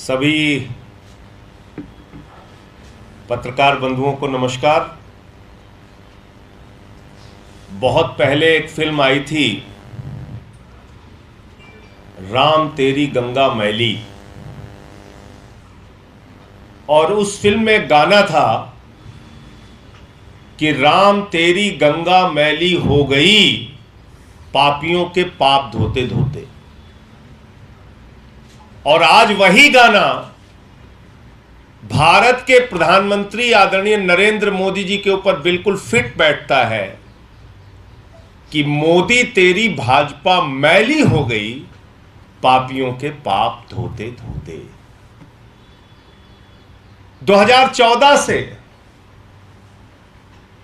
सभी पत्रकार बंधुओं को नमस्कार। बहुत पहले एक फिल्म आई थी, राम तेरी गंगा मैली, और उस फिल्म में गाना था कि राम तेरी गंगा मैली हो गई पापियों के पाप धोते धोते। और आज वही गाना भारत के प्रधानमंत्री आदरणीय नरेंद्र मोदी जी के ऊपर बिल्कुल फिट बैठता है कि मोदी तेरी भाजपा मैली हो गई पापियों के पाप धोते धोते। 2014 से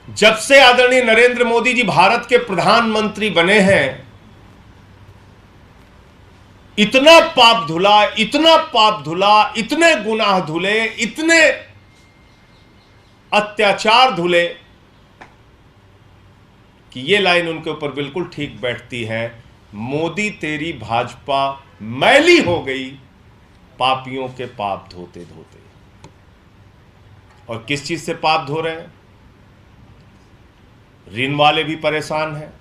जब से आदरणीय नरेंद्र मोदी जी भारत के प्रधानमंत्री बने हैं, इतना पाप धुला, इतना पाप धुला, इतने गुनाह धुले, इतने अत्याचार धुले कि यह लाइन उनके ऊपर बिल्कुल ठीक बैठती है, मोदी तेरी भाजपा मैली हो गई पापियों के पाप धोते धोते। और किस चीज से पाप धो रहे हैं? ऋण वाले भी परेशान हैं,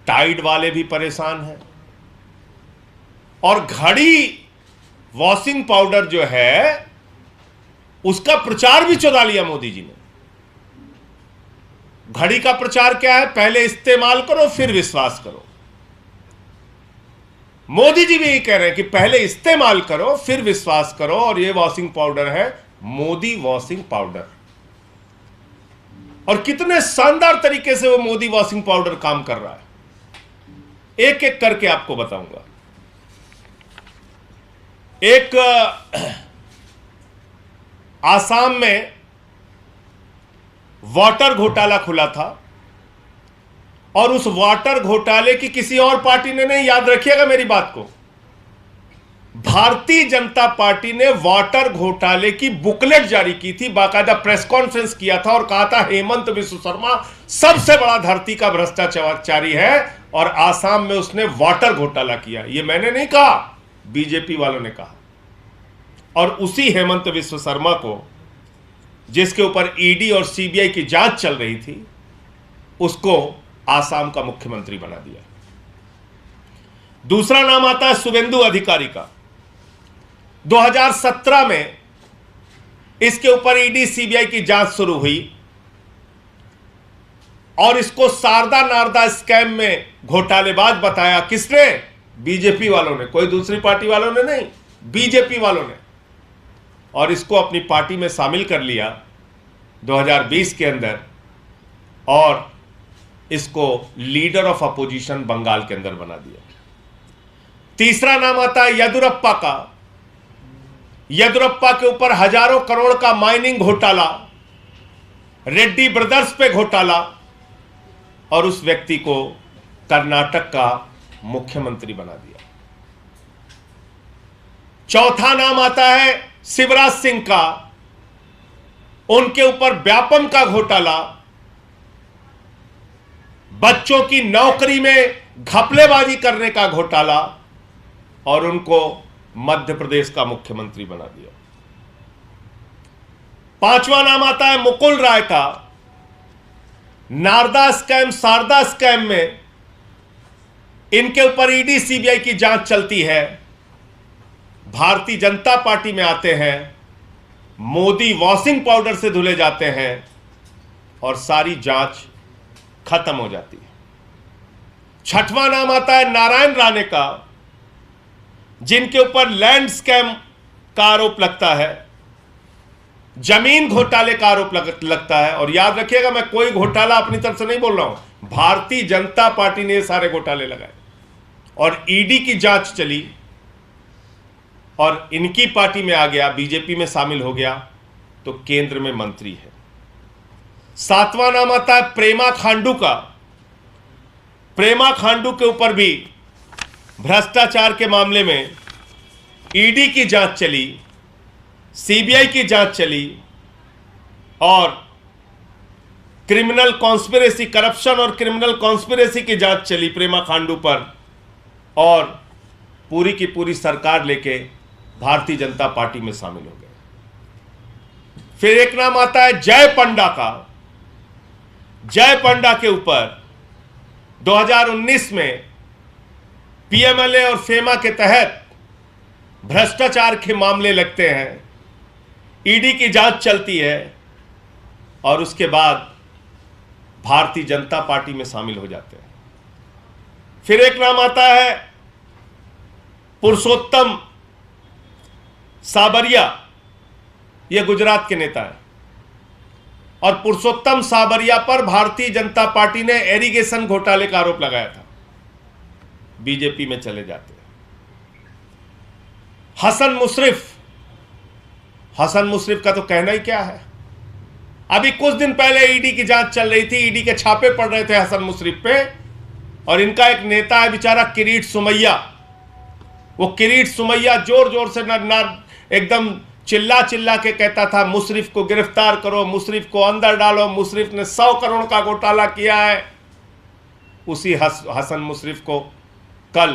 टाइड वाले भी परेशान हैं, और घड़ी वॉशिंग पाउडर जो है उसका प्रचार भी चुरा लिया मोदी जी ने। घड़ी का प्रचार क्या है? पहले इस्तेमाल करो फिर विश्वास करो। मोदी जी भी यही कह रहे हैं कि पहले इस्तेमाल करो फिर विश्वास करो, और यह वॉशिंग पाउडर है मोदी वॉशिंग पाउडर। और कितने शानदार तरीके से वो मोदी वॉशिंग पाउडर काम कर रहा है, एक एक करके आपको बताऊंगा। एक आसाम में वाटर घोटाला खुला था, और उस वाटर घोटाले की किसी और पार्टी ने नहीं, याद रखिएगा मेरी बात को, भारतीय जनता पार्टी ने वाटर घोटाले की बुकलेट जारी की थी, बाकायदा प्रेस कॉन्फ्रेंस किया था और कहा था हेमंत बिस्व शर्मा सबसे बड़ा धरती का भ्रष्टाचारी है, और आसाम में उसने वाटर घोटाला किया। यह मैंने नहीं कहा, बीजेपी वालों ने कहा। और उसी हेमंत बिस्व शर्मा को, जिसके ऊपर ईडी और सीबीआई की जांच चल रही थी, उसको आसाम का मुख्यमंत्री बना दिया। दूसरा नाम आता है शुभेंदु अधिकारी का। 2017 में इसके ऊपर ईडी सीबीआई की जांच शुरू हुई, और इसको शारदा नारदा स्कैम में घोटालेबाज बताया। किसने? बीजेपी वालों ने, कोई दूसरी पार्टी वालों ने नहीं, बीजेपी वालों ने। और इसको अपनी पार्टी में शामिल कर लिया 2020 के अंदर, और इसको लीडर ऑफ अपोजिशन बंगाल के अंदर बना दिया। तीसरा नाम आता है येदियुरप्पा का। येदियुरप्पा के ऊपर हजारों करोड़ का माइनिंग घोटाला, रेड्डी ब्रदर्स पे घोटाला, और उस व्यक्ति को कर्नाटक का मुख्यमंत्री बना दिया। चौथा नाम आता है शिवराज सिंह का। उनके ऊपर व्यापम का घोटाला, बच्चों की नौकरी में घपलेबाजी करने का घोटाला, और उनको मध्य प्रदेश का मुख्यमंत्री बना दिया। पांचवा नाम आता है मुकुल राय का। नारदा स्कैम, शारदा स्कैम में इनके ऊपर ईडी सीबीआई की जांच चलती है, भारतीय जनता पार्टी में आते हैं, मोदी वॉशिंग पाउडर से धुले जाते हैं, और सारी जांच खत्म हो जाती है। छठवां नाम आता है नारायण राणे का, जिनके ऊपर लैंड स्कैम का आरोप लगता है, जमीन घोटाले का आरोप लगता है। और याद रखिएगा, मैं कोई घोटाला अपनी तरफ से नहीं बोल रहा हूं, भारतीय जनता पार्टी ने सारे घोटाले लगाए, और ईडी की जांच चली, और इनकी पार्टी में आ गया, बीजेपी में शामिल हो गया, तो केंद्र में मंत्री है। सातवां नाम आता है प्रेमा खांडू का। प्रेमा खांडू के ऊपर भी भ्रष्टाचार के मामले में ईडी की जांच चली, सीबीआई की जांच चली, और क्रिमिनल कॉन्स्पिरेसी, करप्शन और क्रिमिनल कॉन्स्पिरेसी की जांच चली प्रेमा खांडू पर, और पूरी की पूरी सरकार लेके भारतीय जनता पार्टी में शामिल हो गए। फिर एक नाम आता है जय पंडा का। जय पंडा के ऊपर 2019 में पीएमएलए और फेमा के तहत भ्रष्टाचार के मामले लगते हैं, ईडी की जांच चलती है और उसके बाद भारतीय जनता पार्टी में शामिल हो जाते हैं। फिर एक नाम आता है पुरुषोत्तम साबरिया, यह गुजरात के नेता है और पुरुषोत्तम साबरिया पर भारतीय जनता पार्टी ने इरिगेशन घोटाले का आरोप लगाया था, बीजेपी में चले जाते हैं। हसन मुशरिफ का तो कहना ही क्या है। अभी कुछ दिन पहले ईडी की जांच चल रही थी, ईडी के छापे पड़ रहे थे हसन मुशरिफ पे, और इनका एक नेता है बेचारा किरीट सुमैया। वो किरीट सुमैया जोर जोर से एकदम चिल्ला चिल्ला के कहता था मुशरिफ को गिरफ्तार करो, मुशरिफ को अंदर डालो, मुशरिफ ने 100 करोड़ का घोटाला किया है। उसी हसन मुशरिफ को कल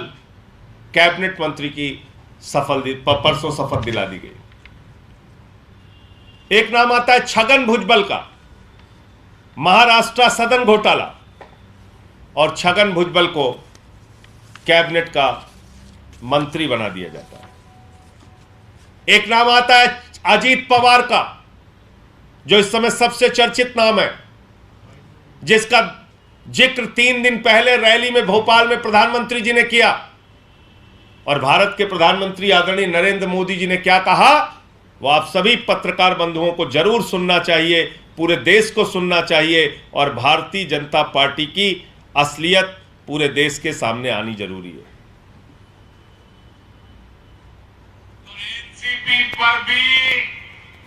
कैबिनेट मंत्री की परसों शपथ दिला दी गई। एक नाम आता है छगन भुजबल का, महाराष्ट्र सदन घोटाला, और छगन भुजबल को कैबिनेट का मंत्री बना दिया जाता है। एक नाम आता है अजीत पवार का, जो इस समय सबसे चर्चित नाम है, जिसका जिक्र 3 दिन पहले रैली में भोपाल में प्रधानमंत्री जी ने किया। और भारत के प्रधानमंत्री आदरणीय नरेंद्र मोदी जी ने क्या कहा, वो आप सभी पत्रकार बंधुओं को जरूर सुनना चाहिए, पूरे देश को सुनना चाहिए, और भारतीय जनता पार्टी की असलियत पूरे देश के सामने आनी जरूरी है। एनसीपी पर भी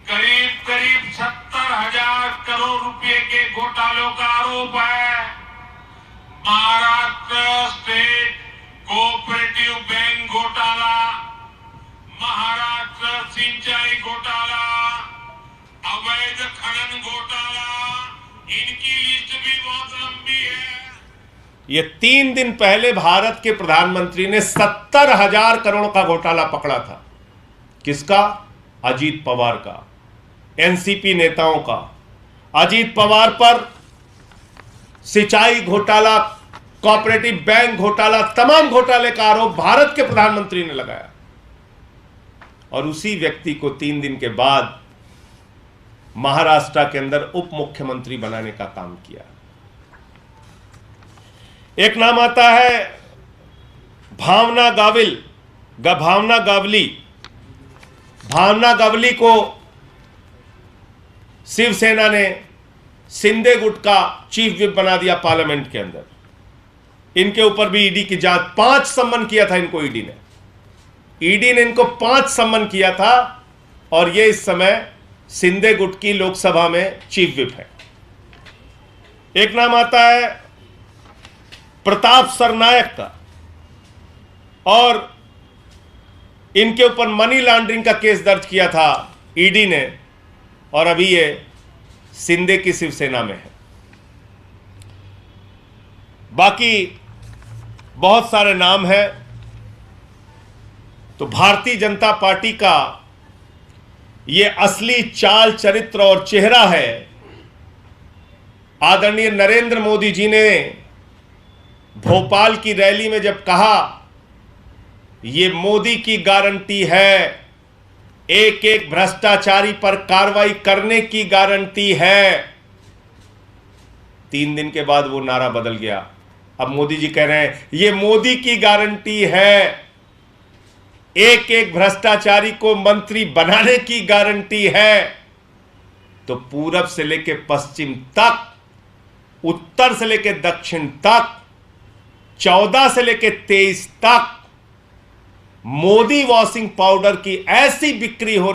करीब 70,000 करोड़ रुपए के घोटालों का आरोप है। महाराष्ट्र स्टेट कोऑपरेटिव बैंक घोटाला, महाराष्ट्र सिंचाई घोटाला, अवैध खनन घोटाला, इनकी लिस्ट भी बहुत लंबी है। ये 3 दिन पहले भारत के प्रधानमंत्री ने 70,000 करोड़ का घोटाला पकड़ा था। किसका? अजीत पवार का, एनसीपी नेताओं का। अजीत पवार पर सिंचाई घोटाला, कोऑपरेटिव बैंक घोटाला, तमाम घोटाले का आरोप भारत के प्रधानमंत्री ने लगाया, और उसी व्यक्ति को 3 दिन के बाद महाराष्ट्र के अंदर उप मुख्यमंत्री बनाने का काम किया। एक नाम आता है भावना गावली को शिवसेना ने शिंदे गुट का चीफ विप बना दिया पार्लियामेंट के अंदर। इनके ऊपर भी ईडी की जांच, 5 सम्मन किया था इनको ईडी ने इनको 5 सम्मन किया था, और ये इस समय शिंदे गुट की लोकसभा में चीफ विप है। एक नाम आता है प्रताप सरनायक का, और इनके ऊपर मनी लॉन्ड्रिंग का केस दर्ज किया था ईडी ने, और अभी ये शिंदे की शिवसेना में है। बाकी बहुत सारे नाम हैं। तो भारतीय जनता पार्टी का ये असली चाल चरित्र और चेहरा है। आदरणीय नरेंद्र मोदी जी ने भोपाल की रैली में जब कहा, ये मोदी की गारंटी है, एक एक भ्रष्टाचारी पर कार्रवाई करने की गारंटी है, 3 दिन के बाद वो नारा बदल गया। अब मोदी जी कह रहे हैं ये मोदी की गारंटी है, एक एक भ्रष्टाचारी को मंत्री बनाने की गारंटी है। तो पूरब से लेकर पश्चिम तक, उत्तर से लेकर दक्षिण तक, 14 से लेकर 23 तक मोदी वॉशिंग पाउडर की ऐसी बिक्री हो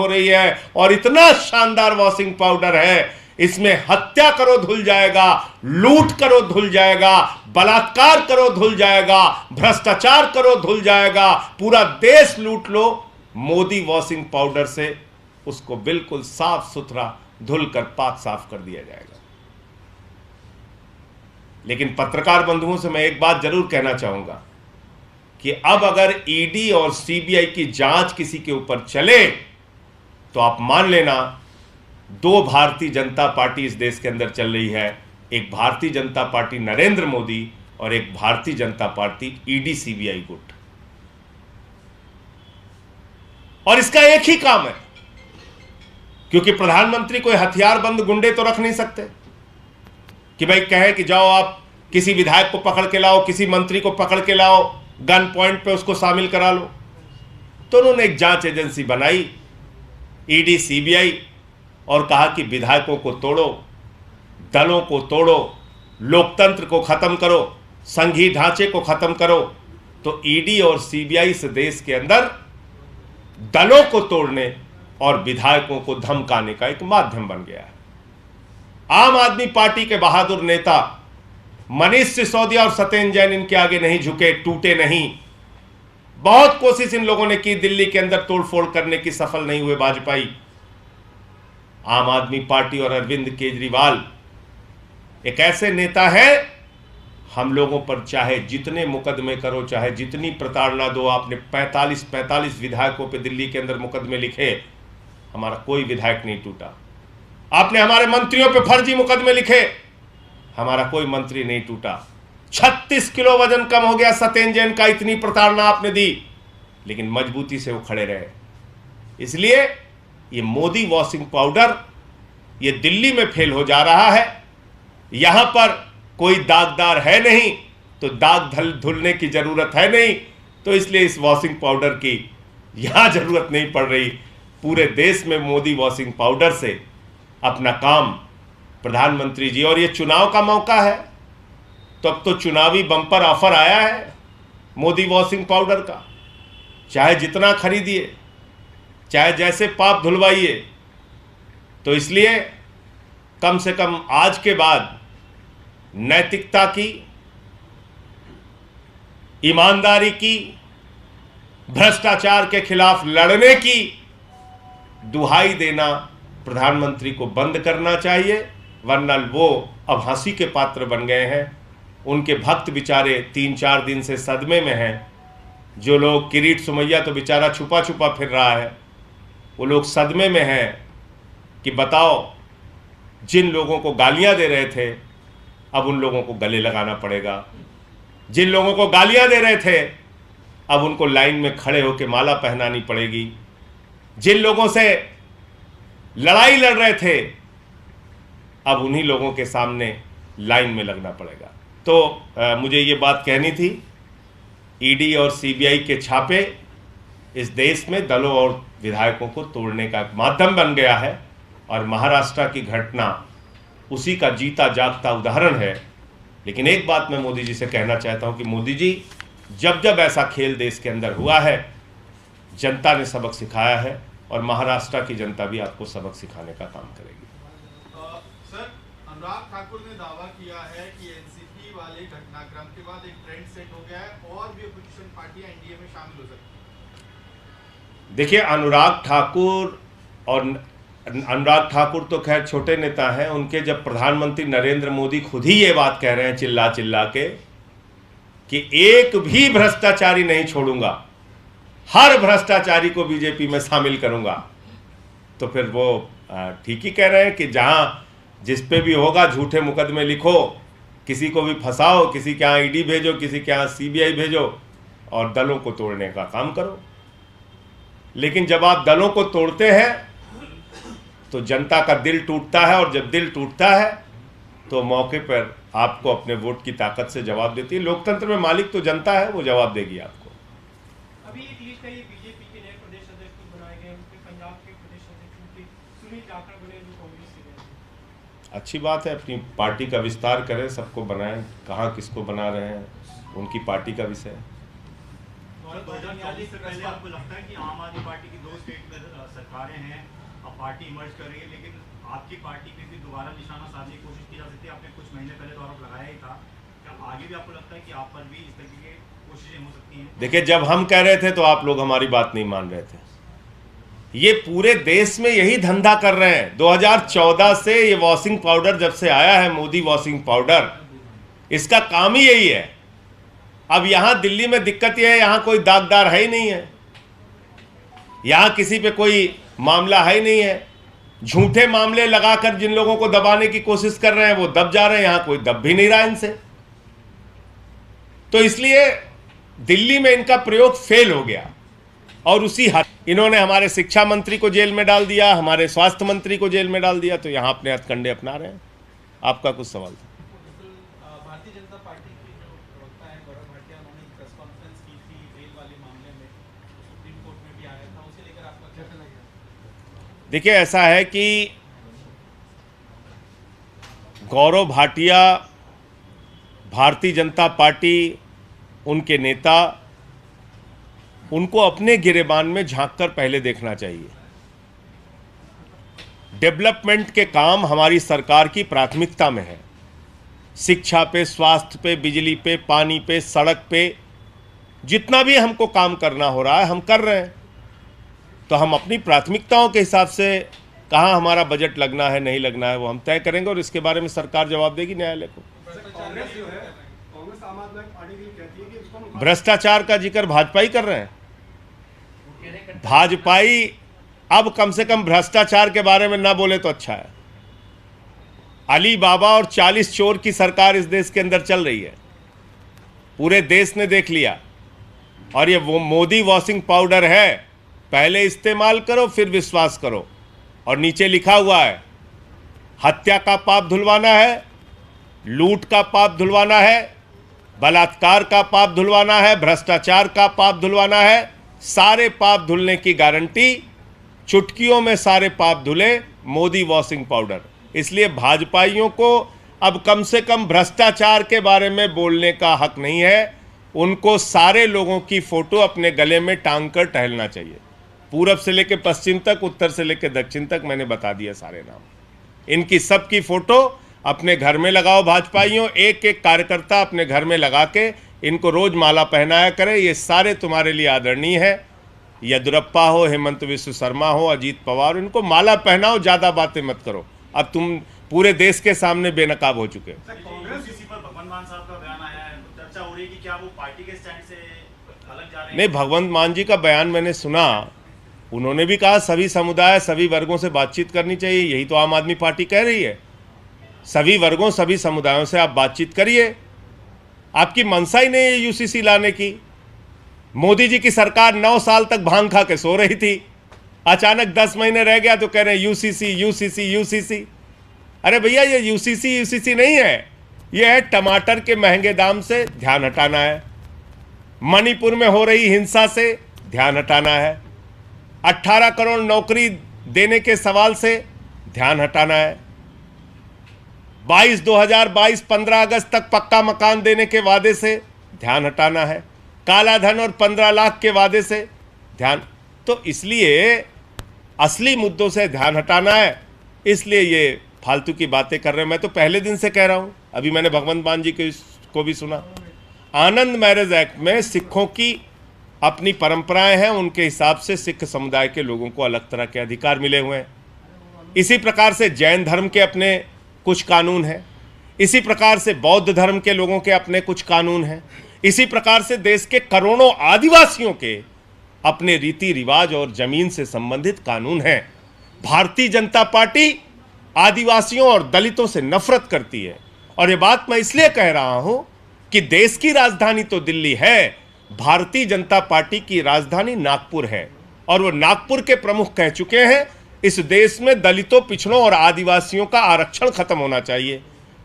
रही है, और इतना शानदार वॉशिंग पाउडर है, इसमें हत्या करो धुल जाएगा, लूट करो धुल जाएगा, बलात्कार करो धुल जाएगा, भ्रष्टाचार करो धुल जाएगा, पूरा देश लूट लो, मोदी वॉशिंग पाउडर से उसको बिल्कुल साफ सुथरा धुल कर पाक साफ कर दिया जाएगा। लेकिन पत्रकार बंधुओं से मैं एक बात जरूर कहना चाहूंगा कि अब अगर ईडी और सीबीआई की जांच किसी के ऊपर चले तो आप मान लेना दो भारतीय जनता पार्टी इस देश के अंदर चल रही है, एक भारतीय जनता पार्टी नरेंद्र मोदी और एक Bharatiya Janata party ED CBI गुट। और इसका एक ही काम है, क्योंकि प्रधानमंत्री कोई हथियारबंद गुंडे तो रख नहीं सकते कि भाई कहे कि जाओ आप किसी विधायक को पकड़ के लाओ, किसी मंत्री को पकड़ के लाओ, गन पॉइंट पे उसको शामिल करा लो। तो उन्होंने एक जांच एजेंसी बनाई ईडी सीबीआई और कहा कि विधायकों को तोड़ो, दलों को तोड़ो, लोकतंत्र को खत्म करो, संघीय ढांचे को खत्म करो। तो ईडी और सीबीआई इस देश के अंदर दलों को तोड़ने और विधायकों को धमकाने का एक माध्यम बन गया है। आम आदमी पार्टी के बहादुर नेता मनीष सिसोदिया और सत्येंद्र जैन इनके आगे नहीं झुके, टूटे नहीं। बहुत कोशिश इन लोगों ने की दिल्ली के अंदर तोड़फोड़ करने की, सफल नहीं हुए वाजपेयी। आम आदमी पार्टी और अरविंद केजरीवाल एक ऐसे नेता है, हम लोगों पर चाहे जितने मुकदमे करो, चाहे जितनी प्रताड़ना दो, आपने 45 विधायकों पे दिल्ली के अंदर मुकदमे लिखे, हमारा कोई विधायक नहीं टूटा। आपने हमारे मंत्रियों पे फर्जी मुकदमे लिखे, हमारा कोई मंत्री नहीं टूटा। 36 किलो वजन कम हो गया सत्येंद्र जैन का, इतनी प्रताड़ना आपने दी, लेकिन मजबूती से वो खड़े रहे। इसलिए ये मोदी वॉशिंग पाउडर ये दिल्ली में फेल हो जा रहा है। यहां पर कोई दागदार है नहीं, तो दाग धुलने की जरूरत है नहीं, तो इसलिए इस वॉशिंग पाउडर की यहां जरूरत नहीं पड़ रही। पूरे देश में मोदी वॉशिंग पाउडर से अपना काम प्रधानमंत्री जी, और ये चुनाव का मौका है, तो अब तो चुनावी बम्पर ऑफर आया है मोदी वॉशिंग पाउडर का। चाहे जितना खरीदिए, चाहे जैसे पाप धुलवाइए। तो इसलिए कम से कम आज के बाद नैतिकता की, ईमानदारी की, भ्रष्टाचार के खिलाफ लड़ने की दुहाई देना प्रधानमंत्री को बंद करना चाहिए, वरना वो अब हंसी के पात्र बन गए हैं। उनके भक्त बेचारे 3-4 दिन से सदमे में हैं। जो लोग, किरीट सुमैया तो बेचारा छुपा छुपा फिर रहा है, वो लोग सदमे में हैं कि बताओ, जिन लोगों को गालियां दे रहे थे अब उन लोगों को गले लगाना पड़ेगा, जिन लोगों को गालियां दे रहे थे अब उनको लाइन में खड़े होकर माला पहनानी पड़ेगी, जिन लोगों से लड़ाई लड़ रहे थे अब उन्हीं लोगों के सामने लाइन में लगना पड़ेगा। तो मुझे ये बात कहनी थी। ईडी और सीबीआई के छापे इस देश में दलों और विधायकों को तोड़ने का माध्यम बन गया है, और महाराष्ट्र की घटना उसी का जीता जागता उदाहरण है। लेकिन एक बात मैं मोदी जी से कहना चाहता हूं कि मोदी जी, जब जब ऐसा खेल देश के अंदर हुआ है, जनता ने सबक सिखाया है, और महाराष्ट्र की जनता भी आपको सबक सिखाने का काम करेगी। सर, अनुराग ठाकुर ने दावा किया है कि एनसीपी वाले घटनाक्रम के बाद एक ट्रेंड सेट हो गया है और भी अपोजिशन पार्टियां एनडीए में शामिल हो सकती हैं। देखिए, अनुराग ठाकुर तो खैर छोटे नेता हैं। उनके जब प्रधानमंत्री नरेंद्र मोदी खुद ही ये बात कह रहे हैं चिल्ला चिल्ला के कि एक भी भ्रष्टाचारी नहीं छोड़ूंगा, हर भ्रष्टाचारी को बीजेपी में शामिल करूंगा, तो फिर वो ठीक ही कह रहे हैं कि जहां जिस पे भी होगा झूठे मुकदमे लिखो, किसी को भी फंसाओ, किसी के यहाँ ईडी भेजो, किसी के यहाँ सीबीआई भेजो, और दलों को तोड़ने का काम करो। लेकिन जब आप दलों को तोड़ते हैं तो जनता का दिल टूटता है, और जब दिल टूटता है तो मौके पर आपको अपने वोट की ताकत से जवाब देती है। लोकतंत्र में मालिक तो जनता है, वो जवाब देगी आपको। अभी एक लिस्ट है, बीजेपी के नए प्रदेश अध्यक्ष बनाए गए, उनके पंजाब के प्रदेश अध्यक्ष सुनील जाखड़ बने, जो कांग्रेस से गए। अच्छी बात है, अपनी पार्टी का विस्तार करें, सबको बनाएं। कहाँ किसको बना रहे हैं उनकी पार्टी का विषय है। 2040 से पहले आपको लगता है कि आम आदमी पार्टी की 2 स्टेट में सरकारें हैं, अब पार्टी इमर्ज कर रही है, लेकिन आपकी पार्टी पे भी दोबारा निशाना साधने की कोशिश की जा सकती है? आपने कुछ महीने पहले तो आरोप लगाया ही था, क्या आगे भी आपको लगता है कि आप पर भी इस तरह की कोशिशें हो सकती हैं? देखिए, जब हम कह रहे थे तो आप लोग हमारी बात नहीं मान रहे थे। ये पूरे देश में यही धंधा कर रहे हैं। 2014 से ये वॉशिंग पाउडर जब से आया है, मोदी वॉशिंग पाउडर, इसका काम ही यही है अब यहां दिल्ली में दिक्कत यह है, यहां कोई दागदार है ही नहीं है, यहां किसी पे कोई मामला है ही नहीं है। झूठे मामले लगाकर जिन लोगों को दबाने की कोशिश कर रहे हैं वो दब जा रहे हैं, यहां कोई दब भी नहीं रहा इनसे। तो इसलिए दिल्ली में इनका प्रयोग फेल हो गया और उसी हद इन्होंने हमारे शिक्षा मंत्री को जेल में डाल दिया, हमारे स्वास्थ्य मंत्री को जेल में डाल दिया, तो यहां अपने हथकंडे अपना रहे हैं। आपका कुछ सवाल था? भारतीय जनता पार्टी की जो प्रवक्ता है गौरव भाटिया, उन्होंने एक प्रेस कॉन्फ्रेंस की थी रेल वाले मामले में, सुप्रीम कोर्ट में भी आया था, उसे लेकर आपका क्या कहना है? देखिए, ऐसा है कि गौरव भाटिया, भारतीय जनता पार्टी, उनके नेता, उनको अपने गिरेबान में झांककर पहले देखना चाहिए। डेवलपमेंट के काम हमारी सरकार की प्राथमिकता में है। शिक्षा पे, स्वास्थ्य पे, बिजली पे, पानी पे, सड़क पे, जितना भी हमको काम करना हो रहा है हम कर रहे हैं। तो हम अपनी प्राथमिकताओं के हिसाब से कहाँ हमारा बजट लगना है नहीं लगना है वो हम तय करेंगे और इसके बारे में सरकार जवाब देगी न्यायालय को। भ्रष्टाचार का जिक्र भाजपाई कर रहे हैं। भाजपाई अब कम से कम भ्रष्टाचार के बारे में ना बोले तो अच्छा है। अली बाबा और 40 चोर की सरकार इस देश के अंदर चल रही है, पूरे देश ने देख लिया। और ये वो मोदी वॉशिंग पाउडर है, पहले इस्तेमाल करो फिर विश्वास करो। और नीचे लिखा हुआ है हत्या का पाप धुलवाना है, लूट का पाप धुलवाना है, बलात्कार का पाप धुलवाना है, भ्रष्टाचार का पाप धुलवाना है। सारे पाप धुलने की गारंटी, चुटकियों में सारे पाप धुले, मोदी वॉशिंग पाउडर। इसलिए भाजपाइयों को अब कम से कम भ्रष्टाचार के बारे में बोलने का हक नहीं है। उनको सारे लोगों की फोटो अपने गले में टांग कर टहलना चाहिए। पूरब से लेकर पश्चिम तक, उत्तर से लेकर दक्षिण तक मैंने बता दिया सारे नाम। इनकी सबकी फोटो अपने घर में लगाओ भाजपाइयों, एक एक कार्यकर्ता अपने घर में लगा के इनको रोज माला पहनाया करे। ये सारे तुम्हारे लिए आदरणीय है। येदियुरप्पा हो, हेमंत विश्व शर्मा हो, अजीत पवार, इनको माला पहनाओ, ज़्यादा बातें मत करो। अब तुम पूरे देश के सामने बेनकाब हो चुके हो। कांग्रेस पर भगवंत मान साहब का बयान आया है, तो चर्चा हो रही है कि क्या वो पार्टी के स्टैंड से अलग जा रहे हैं? नहीं, भगवंत मान जी का बयान मैंने सुना। उन्होंने भी कहा सभी समुदाय, सभी वर्गों से बातचीत करनी चाहिए। यही तो आम आदमी पार्टी कह रही है। सभी वर्गों, सभी समुदायों से आप बातचीत करिए। आपकी मंशा ही नहीं है यूसीसी लाने की। मोदी जी की सरकार 9 साल तक भांग खा के सो रही थी, अचानक 10 महीने रह गया तो कह रहे हैं यूसीसी यूसीसी यूसीसी। अरे भैया, ये यूसीसी यूसीसी नहीं है, ये है टमाटर के महंगे दाम से ध्यान हटाना है, मणिपुर में हो रही हिंसा से ध्यान हटाना है, 18 करोड़ नौकरी देने के सवाल से ध्यान हटाना है, 2022 15 अगस्त तक पक्का मकान देने के वादे से ध्यान हटाना है, काला धन और 15 लाख के वादे से ध्यान। तो इसलिए असली मुद्दों से ध्यान हटाना है, इसलिए ये फालतू की बातें कर रहे हैं। मैं तो पहले दिन से कह रहा हूं, अभी मैंने भगवंत मान जी को भी सुना। आनंद मैरिज एक्ट में सिखों की अपनी परंपराएं हैं, उनके हिसाब से सिख समुदाय के लोगों को अलग तरह के अधिकार मिले हुए हैं। इसी प्रकार से जैन धर्म के अपने कुछ कानून हैं, इसी प्रकार से बौद्ध धर्म के लोगों के अपने कुछ कानून हैं, इसी प्रकार से देश के करोड़ों आदिवासियों के अपने रीति रिवाज और जमीन से संबंधित कानून हैं। भारतीय जनता पार्टी आदिवासियों और दलितों से नफरत करती है। और ये बात मैं इसलिए कह रहा हूं कि देश की राजधानी तो दिल्ली है, भारतीय जनता पार्टी की राजधानी नागपुर है। और वो नागपुर के प्रमुख कह चुके हैं इस देश में दलितों, पिछड़ों और आदिवासियों का आरक्षण खत्म होना चाहिए।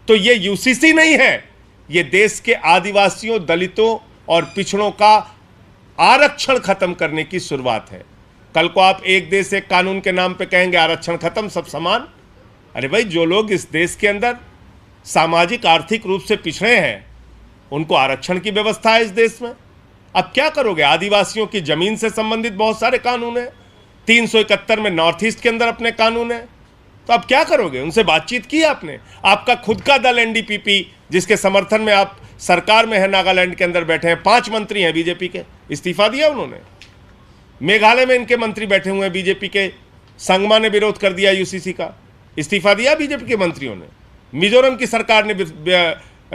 तो ये यूसीसी नहीं है, ये देश के आदिवासियों, दलितों और पिछड़ों का आरक्षण खत्म करने की शुरुआत है। कल को आप एक देश एक कानून के नाम पे कहेंगे आरक्षण खत्म, सब समान। अरे भाई, जो लोग इस देश के अंदर सामाजिक आर्थिक रूप से पिछड़े हैं उनको आरक्षण की व्यवस्था है इस देश में। अब क्या करोगे? आदिवासियों की जमीन से संबंधित बहुत सारे कानून हैं, 371 में नॉर्थ ईस्ट के अंदर अपने कानून है। तो अब क्या करोगे? उनसे बातचीत की आपने? आपका खुद का दल एनडीपीपी, जिसके समर्थन में आप सरकार में है, नागालैंड के अंदर बैठे हैं, 5 मंत्री हैं बीजेपी के, इस्तीफा दिया उन्होंने। मेघालय में इनके मंत्री बैठे हुए हैं बीजेपी के, संगमा ने विरोध कर दिया यूसीसी का, इस्तीफा दिया बीजेपी के मंत्रियों ने। मिजोरम की सरकार ने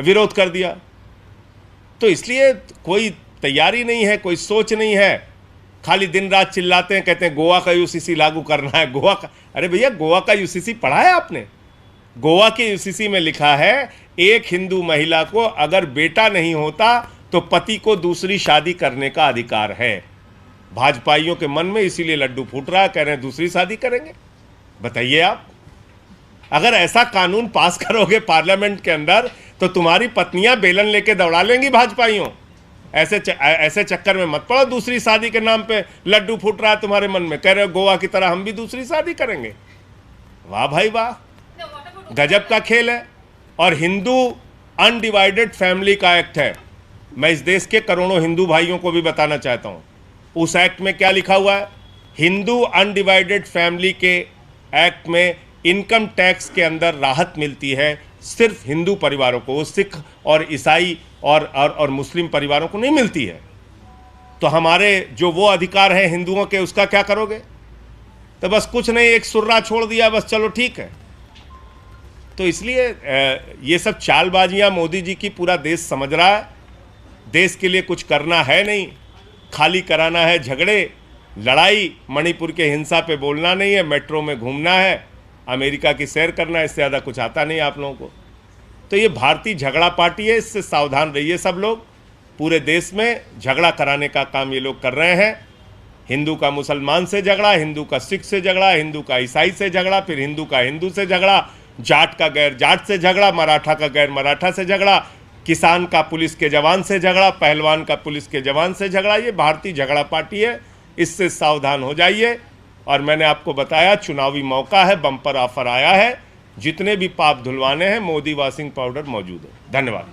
विरोध कर दिया। तो इसलिए कोई तैयारी नहीं है, कोई सोच नहीं है, खाली दिन रात चिल्लाते हैं, कहते हैं गोवा का यूसीसी लागू करना है, गोवा का। अरे भैया, गोवा का यूसीसी पढ़ा है आपने? गोवा के यूसीसी में लिखा है एक हिंदू महिला को अगर बेटा नहीं होता तो पति को दूसरी शादी करने का अधिकार है। भाजपाइयों के मन में इसीलिए लड्डू फूट रहा है, कह रहे हैं दूसरी शादी करेंगे। बताइए आप, अगर ऐसा कानून पास करोगे पार्लियामेंट के अंदर तो तुम्हारी पत्नियां बेलन लेके दौड़ा लेंगी भाजपाइयों। ऐसे चक्कर में मत पड़ो, दूसरी शादी के नाम पे लड्डू फूट रहा है तुम्हारे मन में, कह रहे हो गोवा की तरह हम भी दूसरी शादी करेंगे। वाह भाई वाह, गजब का खेल है। और हिंदू अनडिवाइडेड फैमिली का एक्ट है। मैं इस देश के करोड़ों हिंदू भाइयों को भी बताना चाहता हूं, उस एक्ट में क्या लिखा हुआ है। हिंदू अनडिवाइडेड फैमिली के एक्ट में इनकम टैक्स के अंदर राहत मिलती है सिर्फ हिंदू परिवारों को, सिख और ईसाई और मुस्लिम परिवारों को नहीं मिलती है। तो हमारे जो वो अधिकार हैं हिंदुओं के, उसका क्या करोगे? तो बस कुछ नहीं, एक सुर्रा छोड़ दिया, बस चलो ठीक है। तो इसलिए ये सब चालबाजियां मोदी जी की पूरा देश समझ रहा है। देश के लिए कुछ करना है नहीं, खाली कराना है झगड़े, लड़ाई, मणिपुर के हिंसा पे बोलना नहीं है, मेट्रो में घूमना है, अमेरिका की सैर करना है, इससे ज़्यादा कुछ आता नहीं आप लोगों को। तो ये भारतीय झगड़ा पार्टी है, इससे सावधान रहिए सब लोग। पूरे देश में झगड़ा कराने का काम ये लोग कर रहे हैं। हिंदू का मुसलमान से झगड़ा, हिंदू का सिख से झगड़ा, हिंदू का ईसाई से झगड़ा, फिर हिंदू का हिंदू से झगड़ा, जाट का गैर जाट से झगड़ा, मराठा का गैर मराठा से झगड़ा, किसान का पुलिस के जवान से झगड़ा, पहलवान का पुलिस के जवान से झगड़ा। ये भारतीय झगड़ा पार्टी है, इससे सावधान हो जाइए। और मैंने आपको बताया चुनावी मौका है, बम्पर ऑफर आया है, जितने भी पाप धुलवाने हैं मोदी वॉशिंग पाउडर मौजूद है। धन्यवाद।